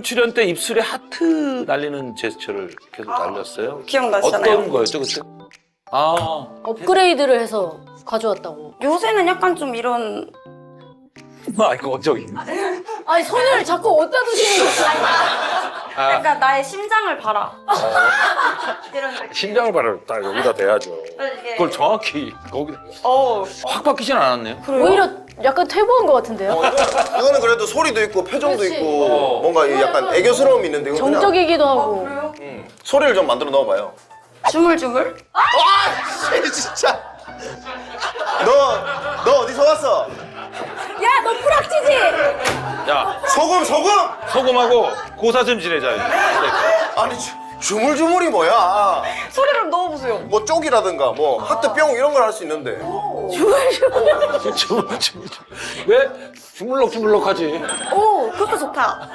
출연 때 입술에 하트 날리는 제스처를 계속 날렸어요. 기억나시잖아요. 어떤 거였죠 그때? 아, 업그레이드를 해서 가져왔다고. 요새는 약간 좀 이런 이거 저기. 아니 손을 자꾸 어디다 두시는 거예요? 약간 나의 심장을 봐라. 이런 느낌. 심장을 바로 딱 여기다 대야죠. 이게- 그걸 정확히 거기 확 바뀌진 않았네요. 오히려 약간 퇴보한 것 같은데요? 이거는 그래도 소리도 있고 표정도 그렇지. 있고 뭔가 이 약간 애교스러움이 있는데 이건 그냥 정적이기도 하고. 그래요? 소리를 좀 만들어 넣어봐요. 주물주물? 진짜. 너 어디서 왔어? 야, 너 프락치지? 야, 소금. 소금하고 고사 좀 지내자. 아니 주물주물이 뭐야? 소리를 넣어보세요. 뭐 쪽이라든가 뭐 하트 뿅 이런 걸 할 수 있는데. 왜 주물럭주물럭하지? 오, 그것도 좋다.